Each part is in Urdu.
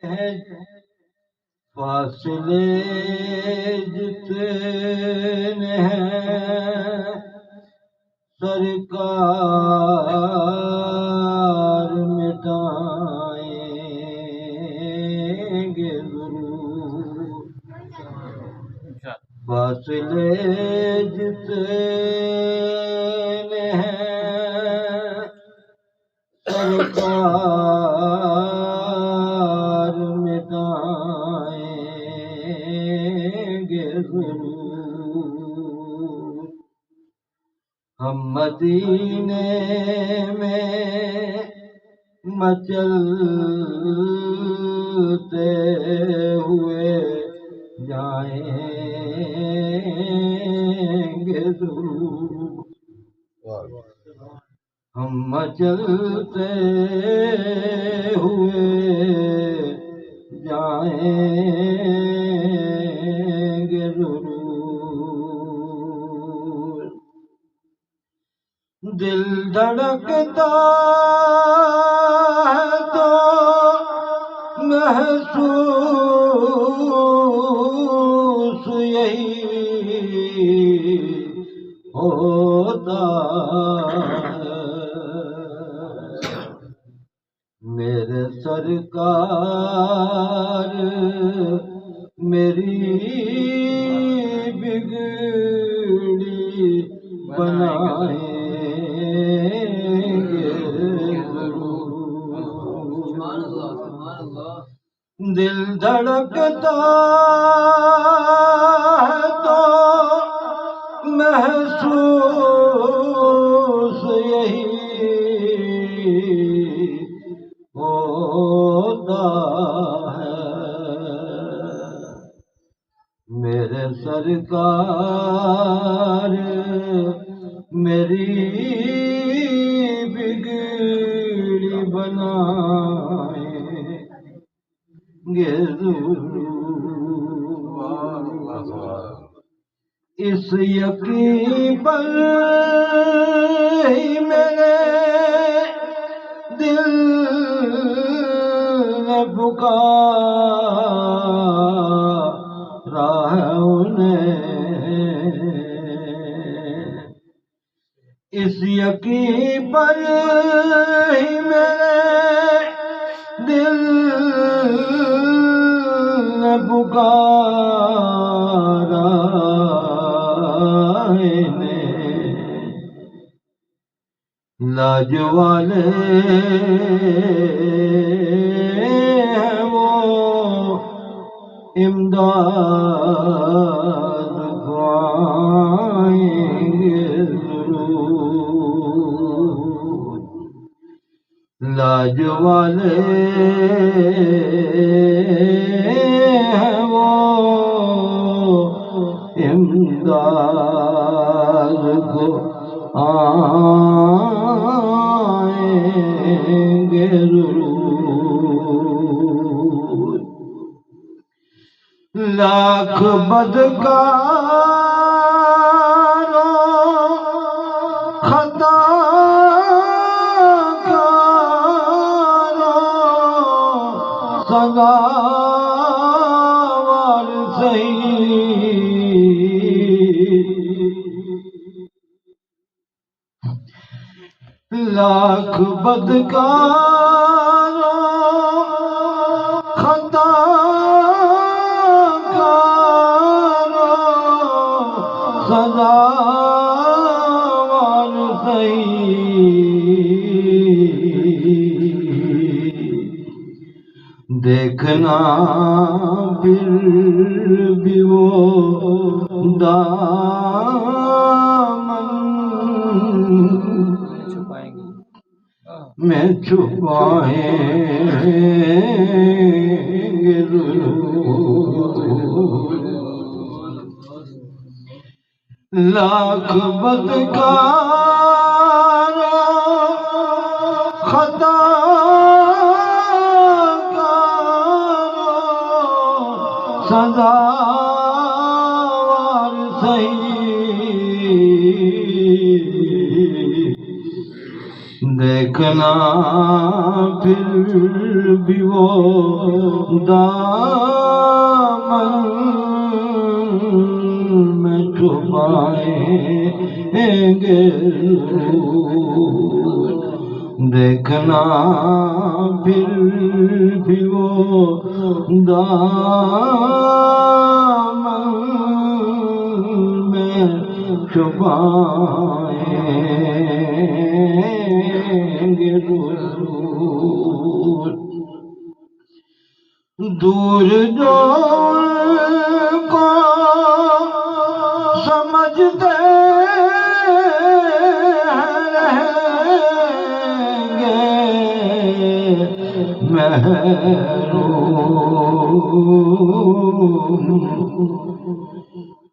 ہے فاصلے جتنے ہیں سرکار مٹائیں گے ضرور فاصلے جتنے ہیں سرکار مٹائیں گے ضرور ہم مدینے میں مچلتے ہوئے جائیں گے ضرور ہم مچلتے ہوئے جائیں گے ضرور دل دھڑکتا ہے تو محسوس یہی ہوتا ہے میرے سرکار میری بگڑی بنائیں گے دل دھڑکتا ہے تو محسوس یہی ہوتا ہے میرے سرکار میری بگڑی بنائیں گے اس یقین پر ہی میرے دل نے پکارا ہے انہیں اس یقین پر ہی میرے دل نے پکارا لاج والے ہیں وہ امداد کو آئیں گے ضرور لاج والے ہیں وہ امداد کو آئیں گے ضرور لاکھ بدکاروں خطا کاروں سزاوار لاکھ بدکاروں خطا کاروں سزاوار دیکھنا پھر بھی وہ دامن میں چھپائیں گے لاکھ بدکاروں خطا کاروں سزاوار صحیح دیکھ دیکھنا پھر بھی وہ دامن میں چھپائیں گے دیکھنا پھر بھی وہ دامن میں چھپائیں گے دور جو کو سمجھتے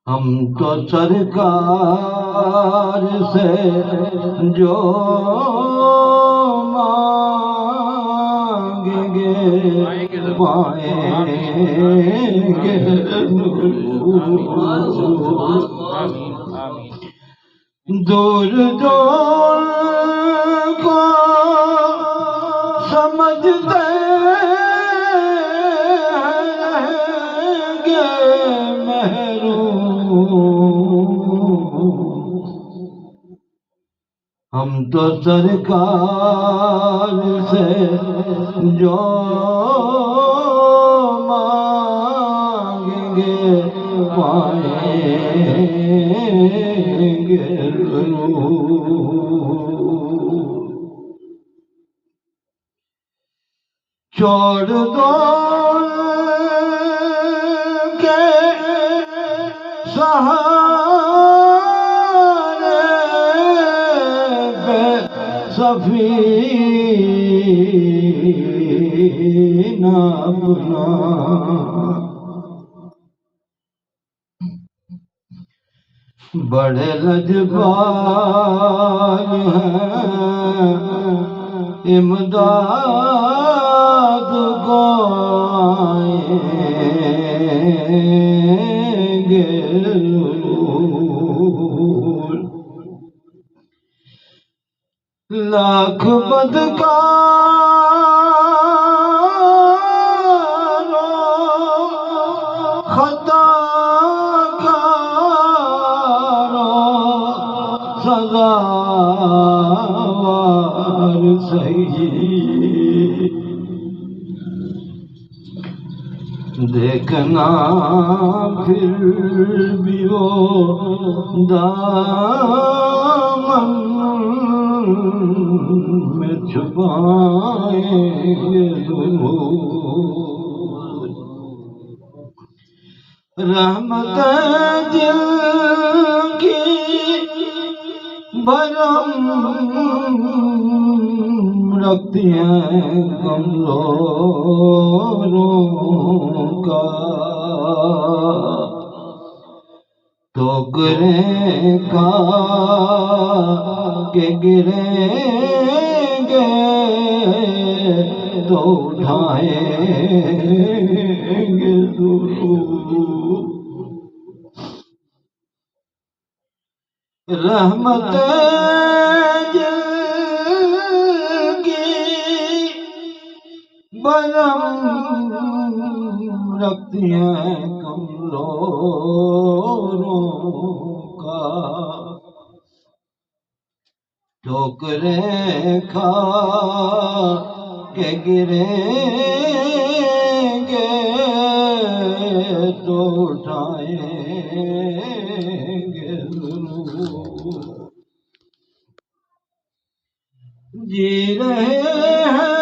ہم تو سرکار سے جو مانگیں گے پائیں گے دور دور کو سمجھتے ہم تو سرکار سے جو مانگیں گے پائیں گے چھوڑ دو کہ سہارے پہ سفینہ اپنا بڑے لجپال ہیں امداد کو آئیں گے لاکھ بدکاروں خطا سزاوار صحیح دیکھنا پھر بھی وہ دامن میں چھپائیں گے رحمت دل کی بھرم رکھتی ہیں کمزوروں کا تو گریں کھا کے گریں گے تو اٹھائیں گے رحمت دل کی بھرم رکھتی ہیں کمزوروں کا ٹھوکریں کھا کے گریں گے تو اٹھائیں گے جی رہے ہیں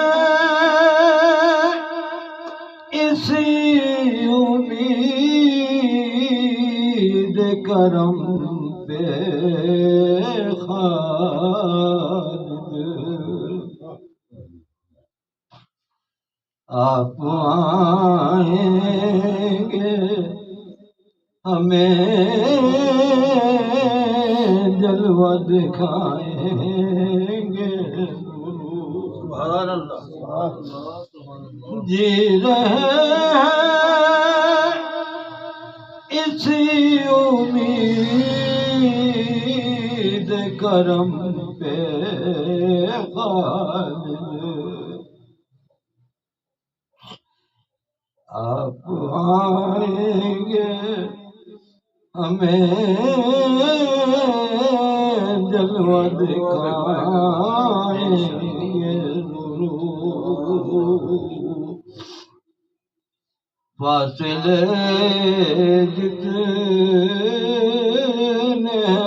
اسی امید کرم پہ خالد آپ آئیں گے ہمیں جلوہ دکھائیں گے سبحان اللہ جی رہے ہیں اسی امید کرم پہ خالد آپ آئیں گے ہمیں جلوہ دکھائیں گے فاصلے جتنے ہیں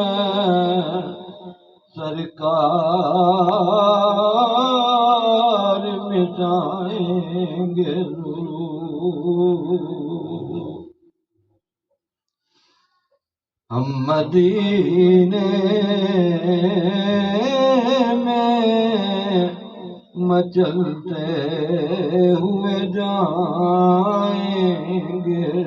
سرکار مٹائیں گے ہم مدینے میں مچلتے ہوئے جائیں گے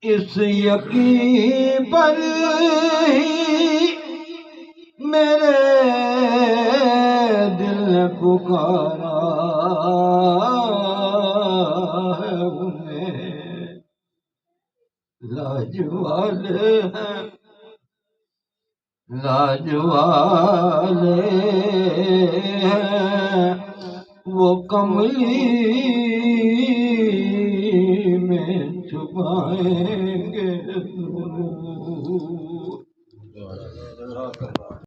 اس یقین پر ہی میرے دل نے پکارا ہے انہیں لاج والے ہیں لاج والے ہیں وہ کملی میں چھپائیں گے